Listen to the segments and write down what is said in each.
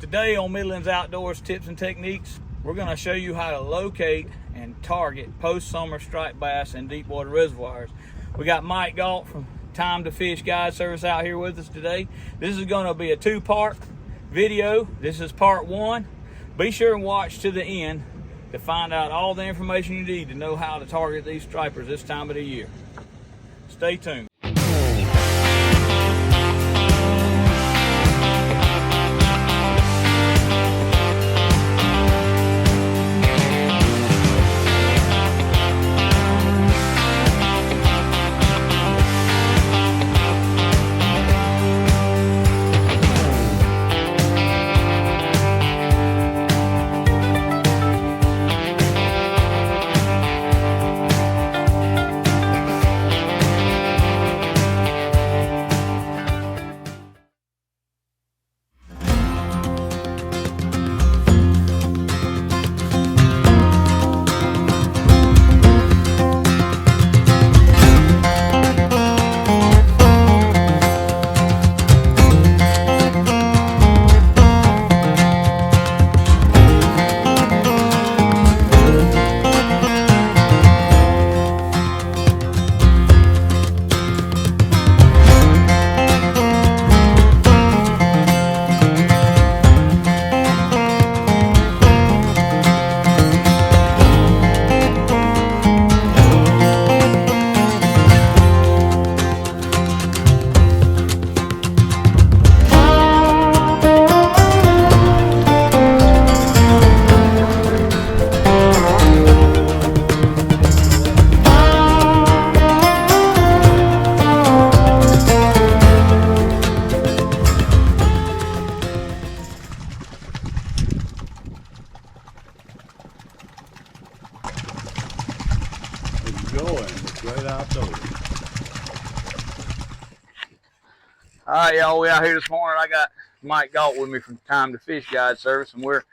Today on Midlands Outdoors Tips and Techniques, we're going to show you how to locate and target post-summer striped bass in deep water reservoirs. We got Mike Galt from Time to Fish Guide Service out here with us today. This is going to be a two-part video. This is part one. Be sure and watch to the end to find out all the information you need to know how to target these stripers this time of the year. Stay tuned. Great outdoors. All right, y'all, we out here this morning. I got Mike Galt with me from Time to Fish Guide Service, and we're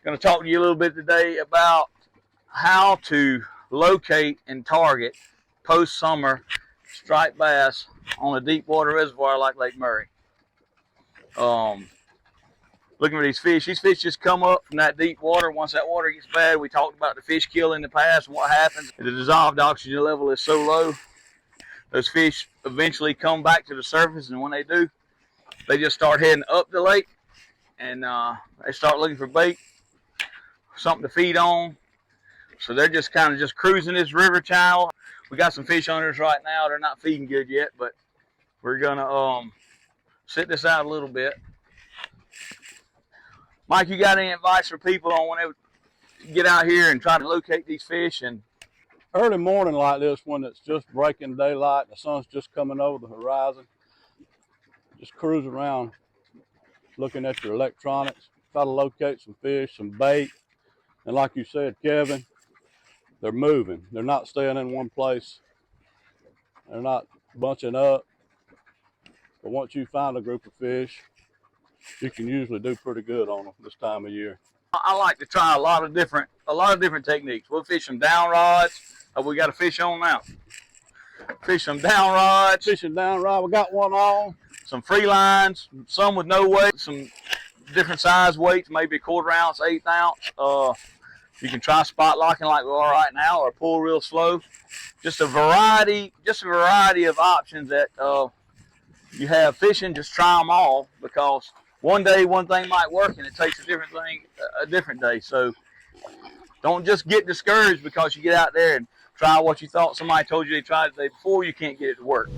going to talk to you a little bit today about how to locate and target post-summer striped bass on a deep water reservoir like Lake Murray. Looking for these fish just come up from that deep water. Once that water gets bad, we talked about the fish kill in the past and what happens. The dissolved oxygen level is so low, those fish eventually come back to the surface, and when they do, they just start heading up the lake, and they start looking for bait, something to feed on. So they're just kind of just cruising this river channel. We got some fish hunters right now. They're not feeding good yet, but we're gonna sit this out a little bit. Mike, you got any advice for people on when they get out here and try to locate these fish? And early morning like this, when it's just breaking daylight, the sun's just coming over the horizon, just cruise around looking at your electronics, try to locate some fish, some bait. And like you said, Kevin, they're moving. They're not staying in one place. They're not bunching up. But once you find a group of fish, you can usually do pretty good on them this time of year. I like to try a lot of different techniques. We'll fish some down rods. We got a fish on now. Fish some down rods. Fishing down rod, we got one on. Some free lines, some with no weight, some different size weights, maybe a 1/4 ounce, 1/8 ounce. You can try spot locking like we are right now, or pull real slow. Just a variety of options that you have fishing. Just try them all, because one day one thing might work and it takes a different thing a different day. So don't just get discouraged because you get out there and try what you thought somebody told you they tried the day before. You can't get it to work.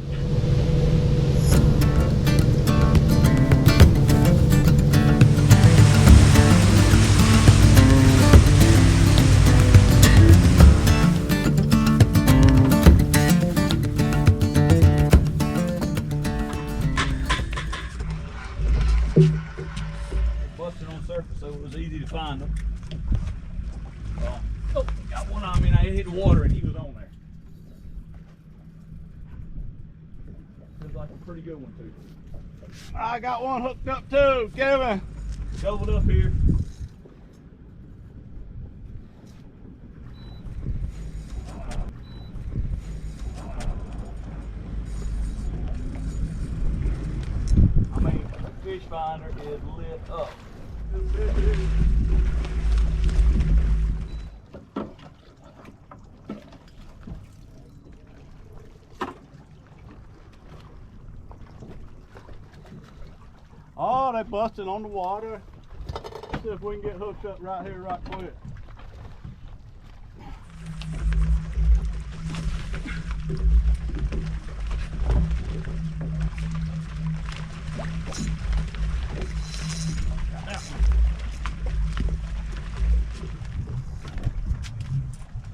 Busted on surface, so it was easy to find them. Oh, got one on me. I hit the water and he was on there. Feels like a pretty good one too. I got one hooked up too, Kevin. Doubled up here. I mean, the fish finder is lit up. Oh, they busting on the water. Let's see if we can get hooked up right here right quick.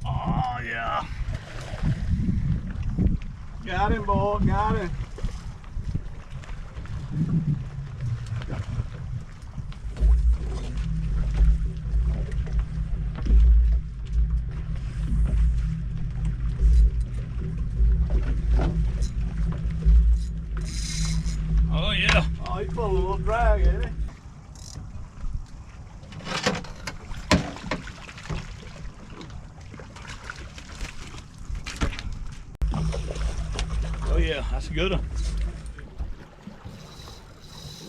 Oh yeah. Got him, boy, got him. Oh yeah. Oh, he's full of a little drag, ain't he? Oh yeah, that's a good one.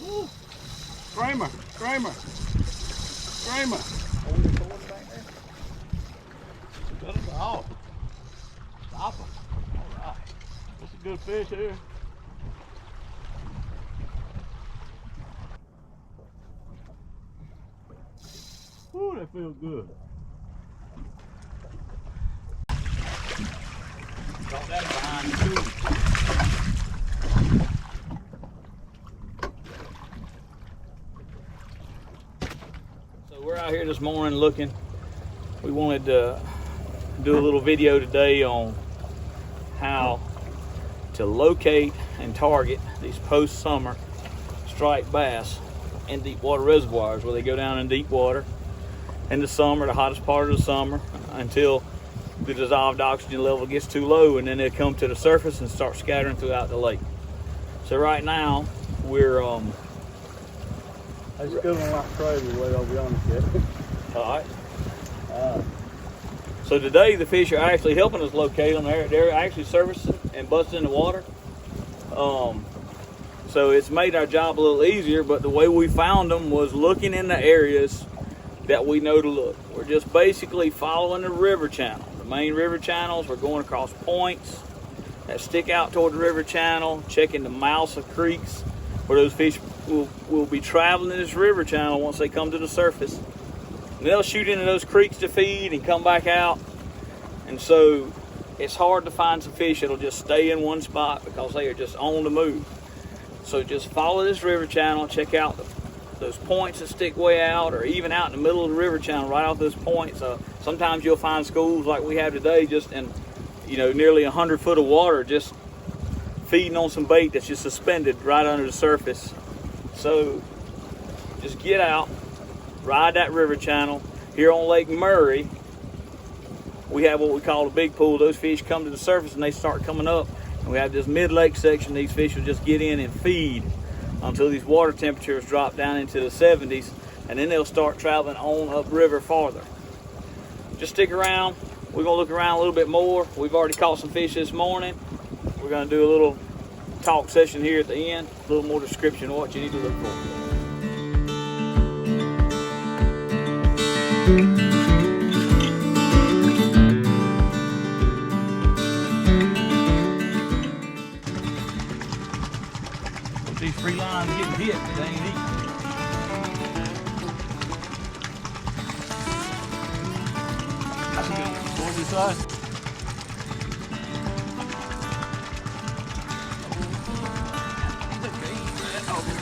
Woo. Kramer, Kramer, Kramer. Oh, stop him. All right. That's a good fish here. Ooh, that feels good. Got that behind the too. So we're out here this morning looking. We wanted to do a little video today on how to locate and target these post-summer striped bass in deep water reservoirs, where they go down in deep water in the summer, the hottest part of the summer, until the dissolved oxygen level gets too low, and then they come to the surface and start scattering throughout the lake. So right now we're That's good one like crazy, way I'll be honest with you. all right. So today the fish are actually helping us locate them. They're actually surfacing and busting in the water. So it's made our job a little easier, but the way we found them was looking in the areas that we know to look. We're just basically following the river channel, the main river channels. We're going across points that stick out toward the river channel, checking the mouths of creeks where those fish will be traveling in this river channel once they come to the surface. And they'll shoot into those creeks to feed and come back out. And so it's hard to find some fish that'll just stay in one spot because they are just on the move. So just follow this river channel, check out those points that stick way out, or even out in the middle of the river channel, right off those points. Sometimes you'll find schools like we have today, just in, nearly 100 foot of water, just feeding on some bait that's just suspended right under the surface. So just get out, ride that river channel. Here on Lake Murray, we have what we call a big pool. Those fish come to the surface and they start coming up. And we have this mid-lake section. These fish will just get in and feed until these water temperatures drop down into the 70s, and then they'll start traveling on upriver farther. Just stick around. We're gonna look around a little bit more. We've already caught some fish this morning. We're gonna do a little talk session here at the end, a little more description of what you need to look for. These free lines getting hit, they ain't eating. That's a good one. What did you say?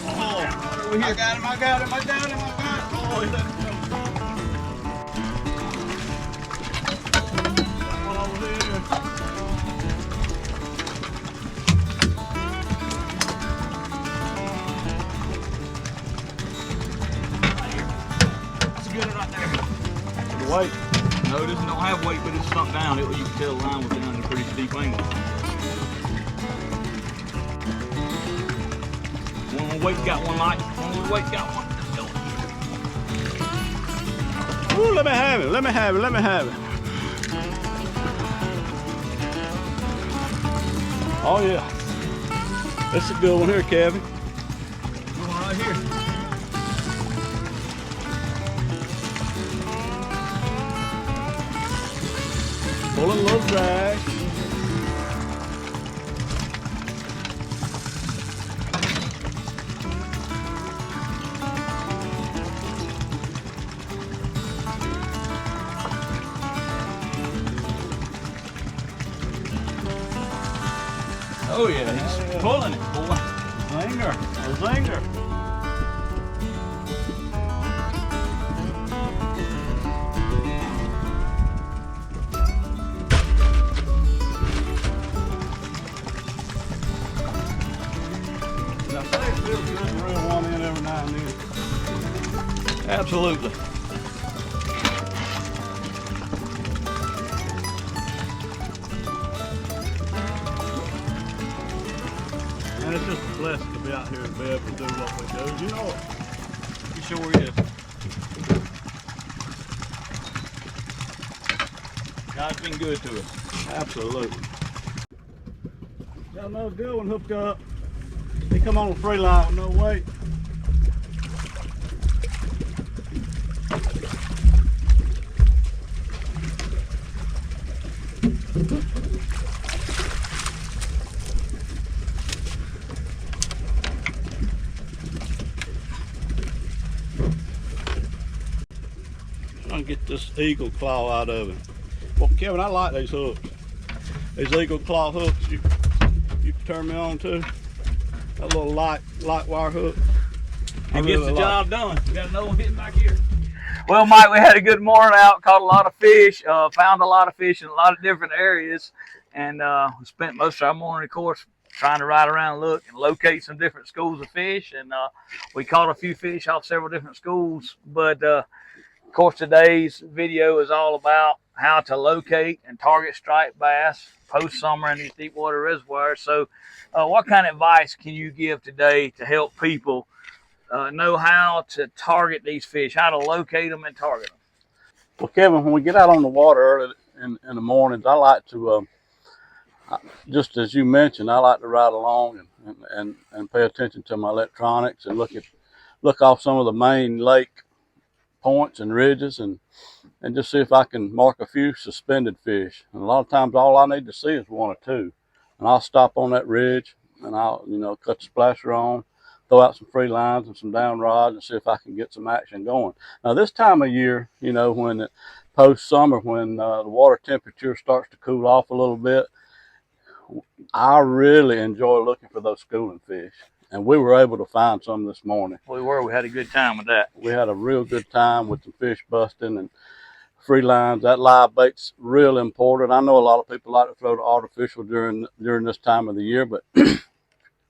Oh, I got him, I got him, I got him, I got him. Oh, he's let him go. One over there. Good right there. Weight. No, this don't have weight, but it's sunk down. You can tell the line was down at a pretty steep angle. One weight got one light. One weight got one. Let's go. Ooh, let me have it. Let me have it. Let me have it. Oh yeah. That's a good one here, Kevin. Good one right here. Pulling a little drag. Oh yeah, he's pulling it, boy. Zinger, a zinger. I say it feels good to reel one in every now and then. Absolutely. And it's just a blessing to be out here and be able to do what we do. You know it. He sure is. God's been good to us. Absolutely. Got another good one hooked up. He come on a free line with no weight. Trying to get this eagle claw out of him. Well, Kevin, I like these hooks. These eagle claw hooks you can turn me on to. That little light wire hook. It gets the job done. We got another one hitting back here. Well, Mike, we had a good morning out, caught a lot of fish, found a lot of fish in a lot of different areas, and we spent most of our morning, of course, trying to ride around, look, and locate some different schools of fish, and we caught a few fish off several different schools, but of course, today's video is all about how to locate and target striped bass post-summer in these deep water reservoirs. So what kind of advice can you give today to help people know how to target these fish, how to locate them and target them? Well, Kevin, when we get out on the water early in the mornings, I like to, just as you mentioned, I like to ride along and pay attention to my electronics and look off some of the main lake points and ridges and just see if I can mark a few suspended fish. And a lot of times all I need to see is one or two. And I'll stop on that ridge and I'll, cut the splasher on, throw out some free lines and some down rods and see if I can get some action going. Now this time of year, when post-summer, when the water temperature starts to cool off a little bit, I really enjoy looking for those schooling fish. And we were able to find some this morning. We had a good time with that. We had a real good time with the fish busting and free lines. That live bait's real important. I know a lot of people like to throw the artificial during this time of the year, but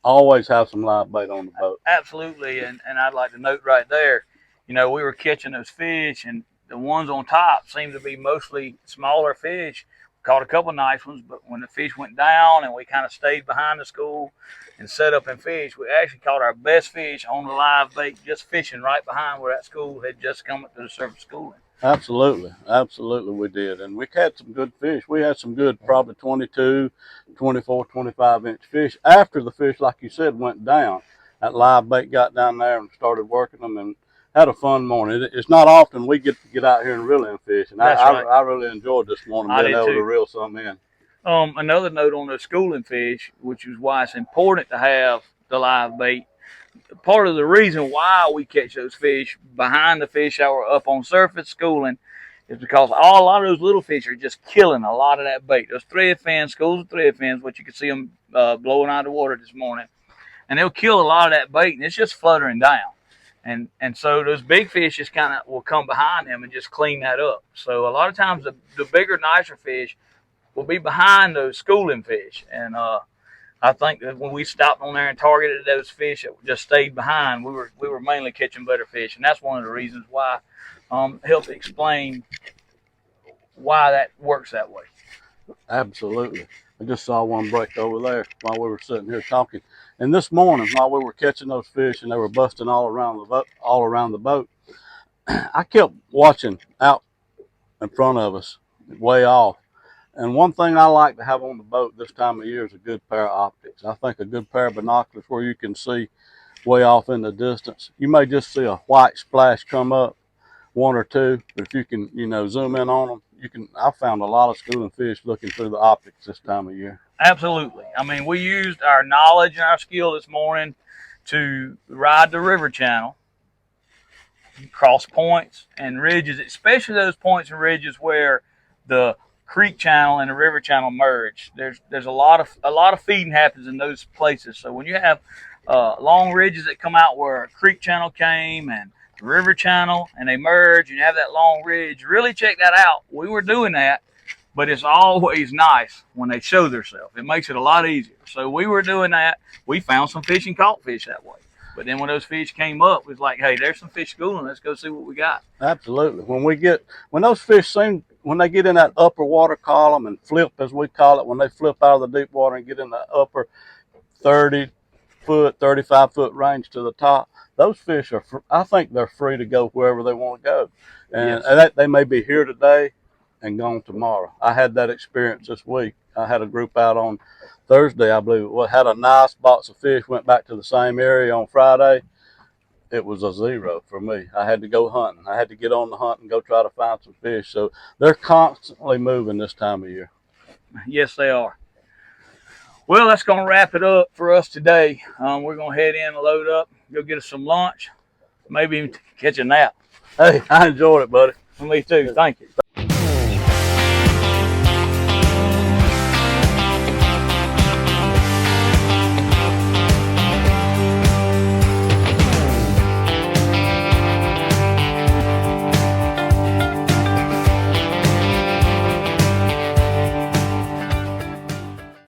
always have some live bait on the boat. Absolutely, and I'd like to note right there, we were catching those fish, and the ones on top seemed to be mostly smaller fish. Caught a couple nice ones, but when the fish went down and we kind of stayed behind the school and set up and fished, we actually caught our best fish on the live bait just fishing right behind where that school had just come up to the surface schooling. Absolutely we did, and we had some good fish. We had some good, probably 22, 24, 25-inch fish. After the fish, like you said, went down, that live bait got down there and started working them and had a fun morning. It's not often we get to get out here and reel in fish, and I really enjoyed this morning being able to reel some in. Another note on the schooling fish, which is why it's important to have the live bait. Part of the reason why we catch those fish behind the fish that were up on surface schooling is because a lot of those little fish are just killing a lot of that bait. Those thread fins, schools of thread fins, which you can see them blowing out of the water this morning, and they'll kill a lot of that bait, and it's just fluttering down. And so those big fish just kind of will come behind them and just clean that up. So a lot of times the bigger, nicer fish will be behind those schooling fish. And I think that when we stopped on there and targeted those fish that just stayed behind, we were mainly catching better fish. And that's one of the reasons why, help explain why that works that way. Absolutely. I just saw one break over there while we were sitting here talking. And this morning, while we were catching those fish and they were busting all around the boat, I kept watching out in front of us, way off. And one thing I like to have on the boat this time of year is a good pair of optics. I think a good pair of binoculars where you can see way off in the distance. You may just see a white splash come up, one or two, but if you can, you know, zoom in on them, you can. I found a lot of schooling fish looking through the optics this time of year. Absolutely. I mean, we used our knowledge and our skill this morning to ride the river channel, cross points and ridges, especially those points and ridges where the creek channel and the river channel merge. There's a lot of feeding happens in those places. So when you have long ridges that come out where a creek channel came and the river channel and they merge and you have that long ridge, really check that out. We were doing that, but it's always nice when they show themselves. It makes it a lot easier. So we were doing that. We found some fish and caught fish that way. But then when those fish came up, it was like, hey, there's some fish schooling. Let's go see what we got. Absolutely. When those fish when they get in that upper water column and flip, as we call it, when they flip out of the deep water and get in the upper 30-foot, 35-foot range to the top, those fish are, I think they're free to go wherever they want to go. And, Yes. and they may be here today and gone tomorrow. I had that experience this week. I had a group out on Thursday, I believe it was, had a nice box of fish, went back to the same area on Friday. It was a zero for me. I had to go hunting. I had to get on the hunt and go try to find some fish. So they're constantly moving this time of year. Yes, they are. Well, that's going to wrap it up for us today. We're going to head in and load up, go get us some lunch, maybe even catch a nap. Hey, I enjoyed it, buddy. Me too. Thank you.